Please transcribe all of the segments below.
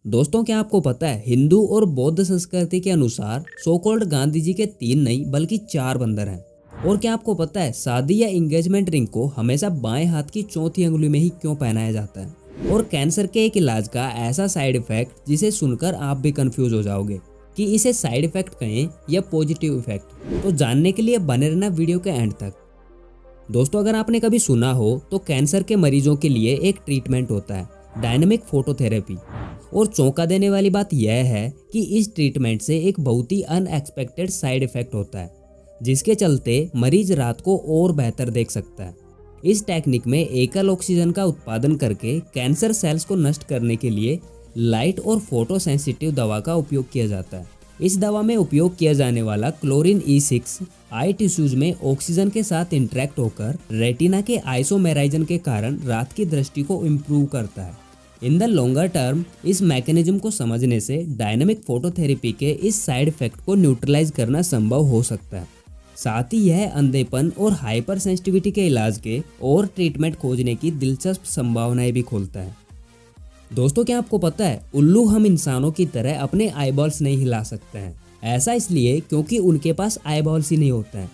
दोस्तों, क्या आपको पता है हिंदू और बौद्ध संस्कृति के अनुसार सो कॉल्ड गांधी जी के 3 नहीं बल्कि 4 बंदर हैं। और क्या आपको पता है शादी या एंगेजमेंट रिंग को हमेशा बाएं हाथ की चौथी अंगुली में ही क्यों पहनाया जाता है। और कैंसर के एक इलाज का ऐसा साइड इफेक्ट जिसे सुनकर आप भी कंफ्यूज हो जाओगे कि इसे साइड इफेक्ट कहें या पॉजिटिव इफेक्ट। तो जानने के लिए बने रहना वीडियो के एंड तक। दोस्तों, अगर आपने कभी सुना हो तो कैंसर के मरीजों के लिए एक ट्रीटमेंट होता है, डायनामिक फोटोथेरेपी। और चौंका देने वाली बात यह है कि इस ट्रीटमेंट से एक बहुत ही अनएक्सपेक्टेड साइड इफेक्ट होता है, जिसके चलते मरीज रात को और बेहतर देख सकता है। इस टेक्निक में एकल ऑक्सीजन का उत्पादन करके कैंसर सेल्स को नष्ट करने के लिए लाइट और फोटो सेंसिटिव दवा का उपयोग किया जाता है। इस दवा में उपयोग किया जाने वाला क्लोरीन E6 आई टिश्यूज में ऑक्सीजन के साथ इंटरेक्ट होकर रेटिना के आइसोमेराइजन के कारण रात की दृष्टि को इम्प्रूव करता है। इन द लॉन्गर टर्म इस मैकेनिज्म को समझने से डायनामिक फोटोथेरेपी के इस साइड इफेक्ट को न्यूट्रलाइज करना संभव हो सकता है। साथ ही यह अंधेपन और हाइपर सेंसिटिविटी के इलाज के और ट्रीटमेंट खोजने की दिलचस्प संभावनाएं भी खोलता है। दोस्तों, क्या आपको पता है उल्लू हम इंसानों की तरह अपने आईबॉल्स नहीं हिला सकते हैं। ऐसा इसलिए क्योंकि उनके पास आईबॉल्स ही नहीं होते हैं,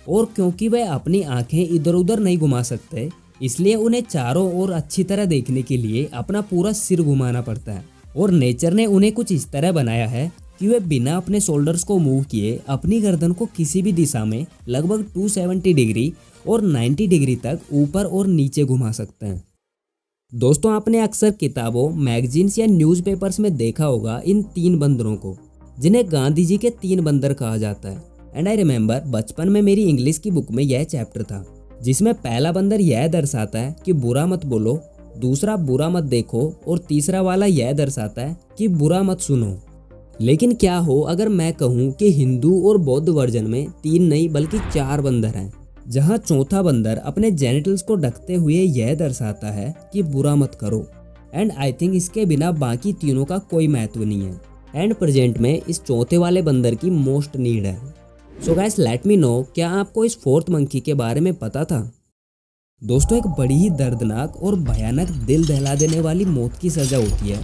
और क्योंकि वे अपनी आंखें इधर उधर नहीं घुमा सकते, इसलिए उन्हें चारों ओर अच्छी तरह देखने के लिए अपना पूरा सिर घुमाना पड़ता है। और नेचर ने उन्हें कुछ इस तरह बनाया है कि वे बिना अपने शोल्डर्स को मूव किए अपनी गर्दन को किसी भी दिशा में लगभग 270 डिग्री और 90 डिग्री तक ऊपर और नीचे घुमा सकते हैं। दोस्तों, आपने अक्सर किताबों, मैगजीन्स या न्यूज़पेपर्स में देखा होगा इन 3 बंदरों को, जिन्हें गांधी जी के 3 बंदर कहा जाता है। एंड आई रिमेम्बर बचपन में मेरी इंग्लिश की बुक में यह चैप्टर था, जिसमें पहला बंदर यह दर्शाता है कि बुरा मत बोलो, दूसरा बुरा मत देखो, और तीसरा वाला यह दर्शाता है कि बुरा मत सुनो। लेकिन क्या हो अगर मैं कहूँ कि हिंदू और बौद्ध वर्जन में 3 नहीं बल्कि 4 बंदर हैं, जहाँ चौथा बंदर अपने जेनिटल्स को ढकते हुए यह दर्शाता है कि बुरा मत करो। एंड आई थिंक इसके बिना बाकी तीनों का कोई महत्व नहीं है। एंड प्रेजेंट में इस चौथे वाले बंदर की मोस्ट नीड है। So guys, let me know, क्या आपको इस 4th मंकी के बारे में पता था? दोस्तों, एक बड़ी ही दर्दनाक और भयानक दिल दहला देने वाली मौत की सजा होती है,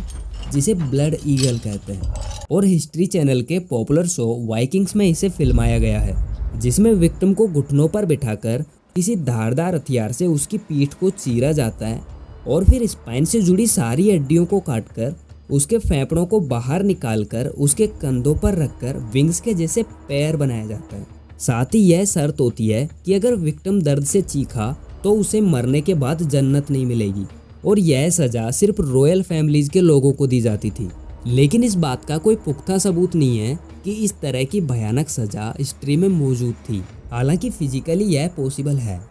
जिसे ब्लड ईगल कहते हैं। और हिस्ट्री चैनल के पॉपुलर शो वाइकिंग्स में इसे फिल्माया गया है, जिसमें विक्टिम को घुटनों पर बिठाकर किसी धारदार हथियार से उसकी पीठ को चीरा जाता है, और फिर स्पाइन से जुड़ी सारी हड्डियों को काटकर उसके फेफड़ों को बाहर निकालकर उसके कंधों पर रखकर विंग्स के जैसे पैर बनाया जाता है। साथ ही यह शर्त होती है कि अगर विक्टिम दर्द से चीखा तो उसे मरने के बाद जन्नत नहीं मिलेगी। और यह सजा सिर्फ रॉयल फैमिलीज के लोगों को दी जाती थी। लेकिन इस बात का कोई पुख्ता सबूत नहीं है कि इस तरह की भयानक सजा हिस्ट्री में मौजूद थी, हालांकि फिजिकली यह पॉसिबल है।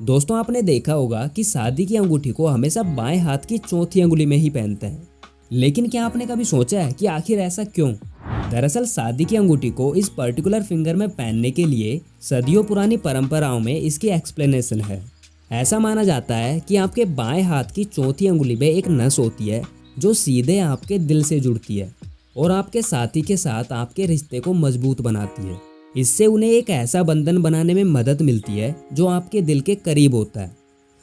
दोस्तों, आपने देखा होगा कि शादी की अंगूठी को हमेशा बाएं हाथ की चौथी अंगुली में ही पहनते हैं। लेकिन क्या आपने कभी सोचा है कि आखिर ऐसा क्यों? दरअसल शादी की अंगूठी को इस पर्टिकुलर फिंगर में पहनने के लिए सदियों पुरानी परंपराओं में इसकी एक्सप्लेनेशन है। ऐसा माना जाता है कि आपके बाएं हाथ की चौथी अंगुली में एक नस होती है जो सीधे आपके दिल से जुड़ती है और आपके साथी के साथ आपके रिश्ते को मजबूत बनाती है। इससे उन्हें एक ऐसा बंधन बनाने में मदद मिलती है जो आपके दिल के करीब होता है,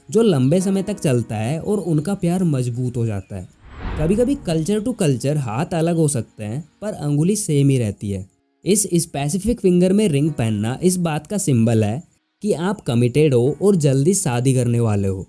जो लंबे समय तक चलता है और उनका प्यार मजबूत हो जाता है। कभी कभी कल्चर टू कल्चर हाथ अलग हो सकते हैं, पर अंगुली सेम ही रहती है। इस स्पेसिफिक फिंगर में रिंग पहनना इस बात का सिंबल है कि आप कमिटेड हो और जल्दी शादी करने वाले हो।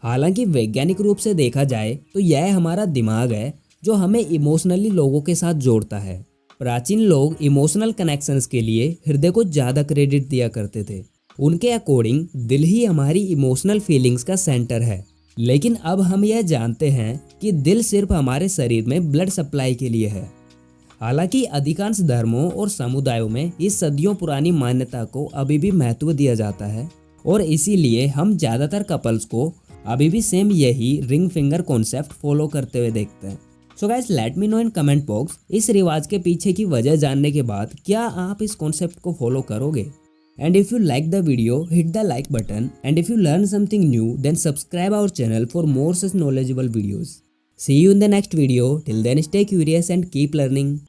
हालांकि वैज्ञानिक रूप से देखा जाए तो यह हमारा दिमाग है जो हमें इमोशनली लोगों के साथ जोड़ता है। प्राचीन लोग इमोशनल कनेक्शंस के लिए हृदय को ज़्यादा क्रेडिट दिया करते थे। उनके अकॉर्डिंग दिल ही हमारी इमोशनल फीलिंग्स का सेंटर है। लेकिन अब हम यह जानते हैं कि दिल सिर्फ हमारे शरीर में ब्लड सप्लाई के लिए है। हालांकि अधिकांश धर्मों और समुदायों में इस सदियों पुरानी मान्यता को अभी भी महत्व दिया जाता है, और इसीलिए हम ज़्यादातर कपल्स को अभी भी सेम यही रिंग फिंगर कॉन्सेप्ट फॉलो करते हुए देखते हैं। So guys, let me know in comment box, इस रिवाज के पीछे की वजह जानने के बाद क्या आप इस कॉन्सेप्ट को फॉलो करोगे? And if you like the video, hit the like button, and if you learn something new, then subscribe our channel for more such knowledgeable videos. See you in the next video. Till then, stay curious and keep learning.